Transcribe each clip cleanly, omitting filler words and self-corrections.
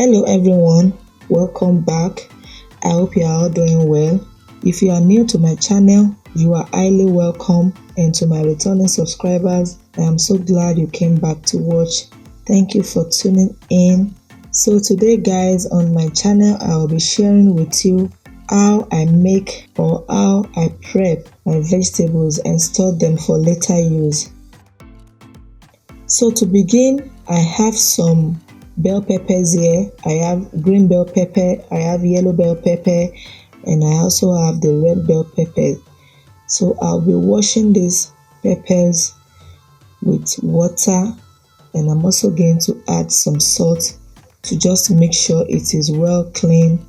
Hello everyone, welcome back. I hope you are all doing well. If you are new to my channel, you are highly welcome, and to my returning subscribers, I am so glad you came back to watch. Thank you for tuning in. So today guys, on my channel I will be sharing with you how I make or how I prep my vegetables and store them for later use. So to begin, I have some bell peppers here. I have green bell pepper, I have yellow bell pepper, and I also have the red bell pepper. So I'll be washing these peppers with water, and I'm also going to add some salt to just make sure it is well clean.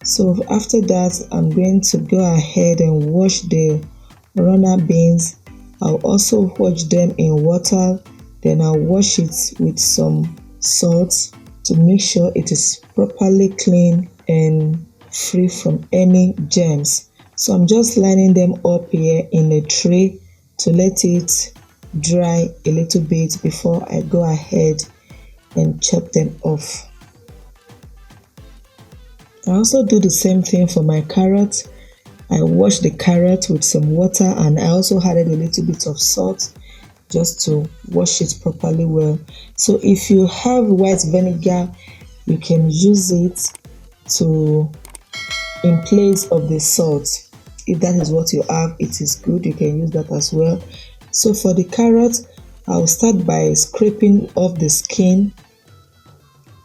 So after that, I'm going to go ahead and wash the runner beans. I'll also wash them in water, then I'll wash it with some salt to make sure it is properly clean and free from any germs. So I'm just lining them up here in a tray to let it dry a little bit before I go ahead and chop them off. I also do the same thing for my carrot. I wash the carrot with some water, and I also added a little bit of salt just to wash it properly well. So if you have white vinegar, you can use it in place of the salt. If that is what you have, it is good, you can use that as well. So for the carrot, I'll start by scraping off the skin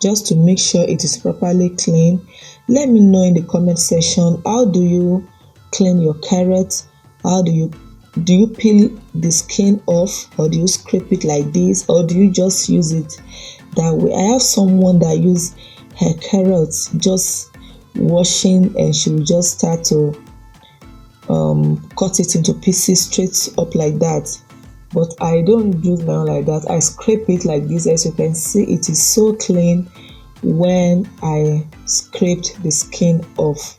just to make sure it is properly clean. Let me know in the comment section, how do you clean your carrot? How do you peel the skin off, or do you scrape it like this, or do you just use it that way? I have someone that use her carrots just washing, and she will just start to cut it into pieces straight up like that. But I don't use my own like that. I scrape it like this. As you can see, it is so clean when I scraped the skin off.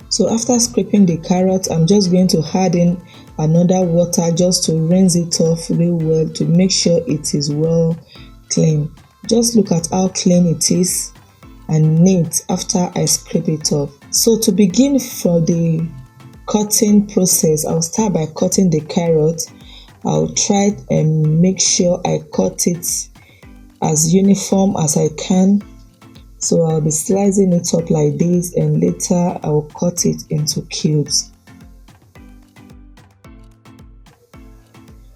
So after scraping the carrot, I'm just going to add in another water just to rinse it off real well to make sure it is well clean. Just look at how clean it is and neat after I scrape it off. So to begin for the cutting process, I'll start by cutting the carrot. I'll try and make sure I cut it as uniform as I can. So I'll be slicing it up like this, and later I'll cut it into cubes.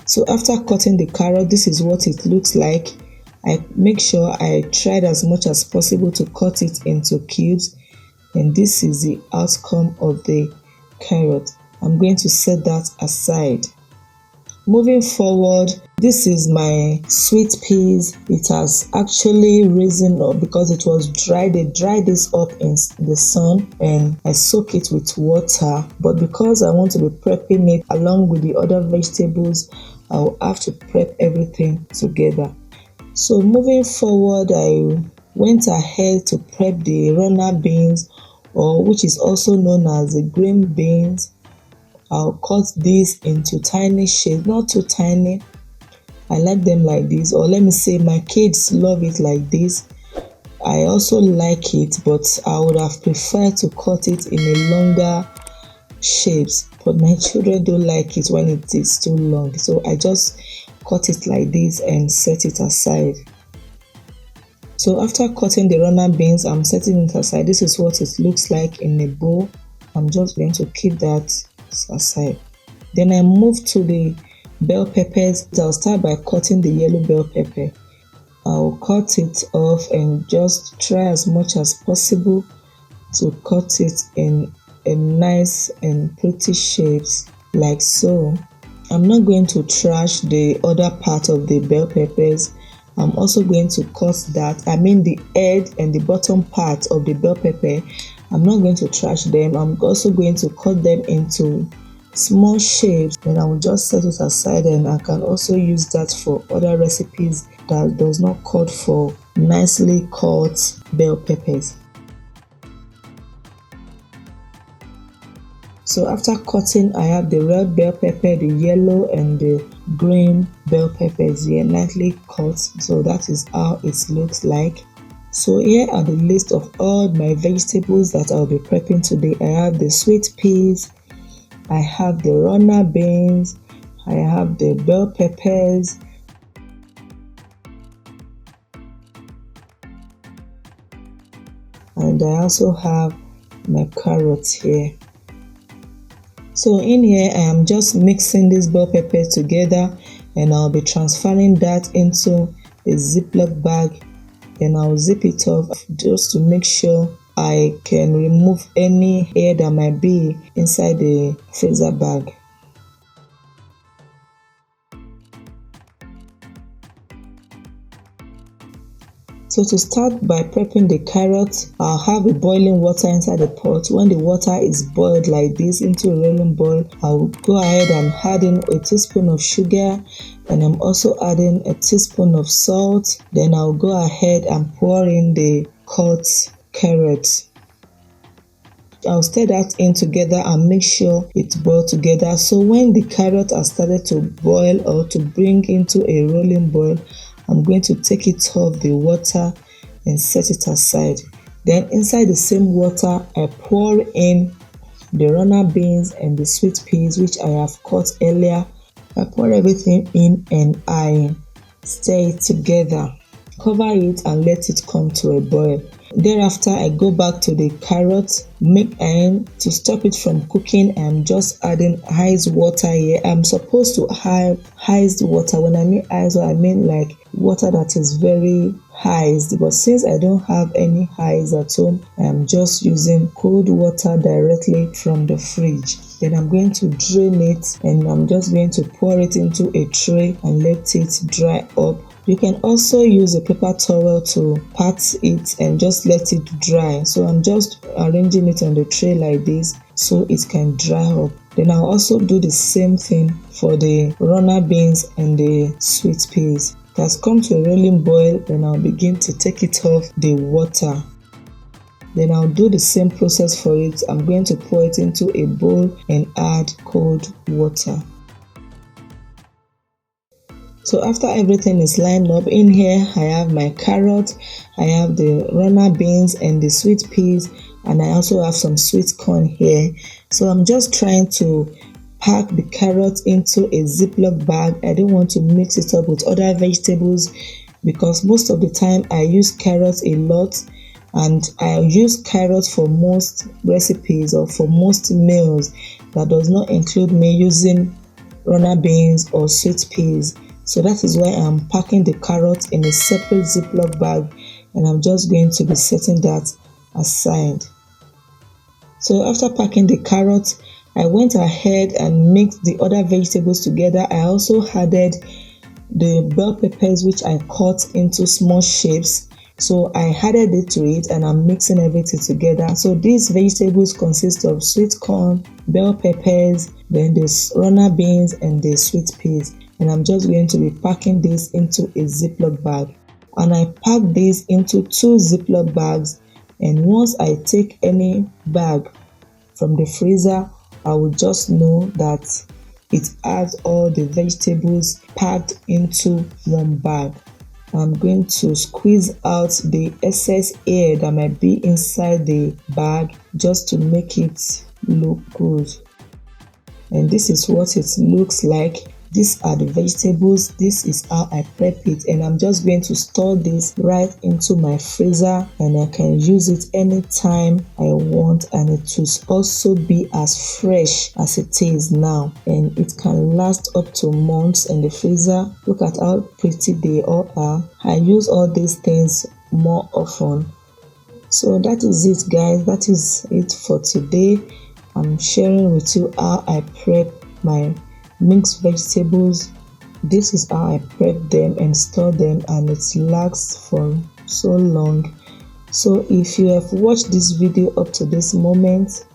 So after cutting the carrot, this is what it looks like. I make sure I tried as much as possible to cut it into cubes, and this is the outcome of the carrot. I'm going to set that aside. Moving forward, this is my sweet peas. It has actually risen up because it was dry. They dried this up in the sun, and I soak it with water. But because I want to be prepping it along with the other vegetables, I'll have to prep everything together. So moving forward, I went ahead to prep the runner beans, or which is also known as the green beans. I'll cut these into tiny shapes, not too tiny. I like them like this, or let me say my kids love it like this. I also like it, but I would have preferred to cut it in a longer shapes, but my children don't like it when it is too long. So I just cut it like this and set it aside. So after cutting the runner beans, I'm setting it aside. This is what it looks like in a bowl. I'm just going to keep that aside. Then I move to the bell peppers. I'll start by cutting the yellow bell pepper. I'll cut it off and just try as much as possible to cut it in a nice and pretty shapes like so. I'm not going to trash the other part of the bell peppers. I'm also going to cut that, the head and the bottom part of the bell pepper. I'm not going to trash them. I'm also going to cut them into small shapes, and I will just set it aside, and I can also use that for other recipes that does not call for nicely cut bell peppers. So after cutting, I have the red bell pepper, the yellow and the green bell peppers here nicely cut. So that is how it looks like. So here are the list of all my vegetables that I'll be prepping today. I have the sweet peas, I have the runner beans, I have the bell peppers, and I also have my carrots here. So in here I am just mixing these bell peppers together, and I'll be transferring that into a Ziploc bag. Then I'll zip it off just to make sure I can remove any air that might be inside the freezer bag. So to start by prepping the carrots, I'll have a boiling water inside the pot. When the water is boiled like this into a rolling boil, I'll go ahead and add in a teaspoon of sugar, and I'm also adding a teaspoon of salt. Then I'll go ahead and pour in the cut carrots. I'll stir that in together and make sure it's boiled together. So when the carrot has started to boil or to bring into a rolling boil, I'm going to take it off the water and set it aside. Then inside the same water, I pour in the runner beans and the sweet peas which I have cut earlier. I pour everything in and I stir it together. Cover it and let it come to a boil. Thereafter, I go back to the carrots, to stop it from cooking. I'm just adding ice water here. I'm supposed to have iced water. When I mean ice, I mean like water that is very iced. But since I don't have any ice at home, I'm just using cold water directly from the fridge. Then I'm going to drain it, and I'm just going to pour it into a tray and let it dry up. You can also use a paper towel to pat it and just let it dry. So I'm just arranging it on the tray like this so it can dry up. Then I'll also do the same thing for the runner beans and the sweet peas. It has come to a rolling boil, then I'll begin to take it off the water. Then I'll do the same process for it. I'm going to pour it into a bowl and add cold water. So after everything is lined up in here, I have my carrot, I have the runner beans and the sweet peas, and I also have some sweet corn here. So I'm just trying to pack the carrot into a Ziploc bag. I don't want to mix it up with other vegetables because most of the time I use carrots a lot, and I use carrots for most recipes or for most meals. That does not include me using runner beans or sweet peas. So that is why I'm packing the carrots in a separate Ziploc bag, and I'm just going to be setting that aside. So after packing the carrots, I went ahead and mixed the other vegetables together. I also added the bell peppers which I cut into small shapes. So I added it to it and I'm mixing everything together. So these vegetables consist of sweet corn, bell peppers, then the runner beans and the sweet peas. And I'm just going to be packing this into a Ziploc bag. And I pack this into 2 Ziploc bags. And once I take any bag from the freezer, I will just know that it has all the vegetables packed into one bag. I'm going to squeeze out the excess air that might be inside the bag just to make it look good. And this is what it looks like. These are the vegetables. This is how I prep it, and I'm just going to store this right into my freezer, and I can use it anytime I want, and it will also be as fresh as it is now, and it can last up to months in the freezer. Look at how pretty they all are. I use all these things more often. So that is it, guys. That is it for today. I'm sharing with you how I prep my mixed vegetables. This is how I prep them and store them, and it lasts for so long. So if you have watched this video up to this moment,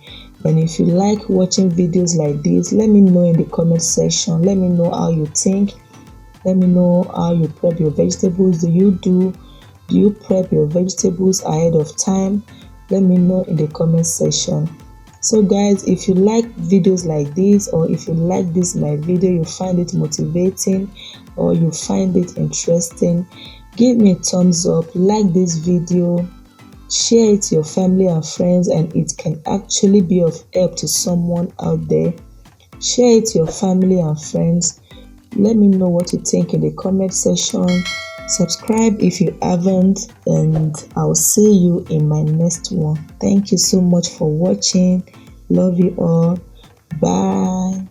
and if you like watching videos like this, let me know in the comment section. Let me know how you think. Let me know how you prep your vegetables. Do you prep your vegetables ahead of time? Let me know in the comment section. So guys, if you like videos like this, or if you like my video, you find it motivating or you find it interesting, Give me a thumbs up, like this video, share it to your family and friends, and it can actually be of help to someone out there. Share it to your family and friends. Let me know what you think in the comment section. Subscribe if you haven't, and I'll see you in my next one. Thank you so much for watching. Love you all. Bye.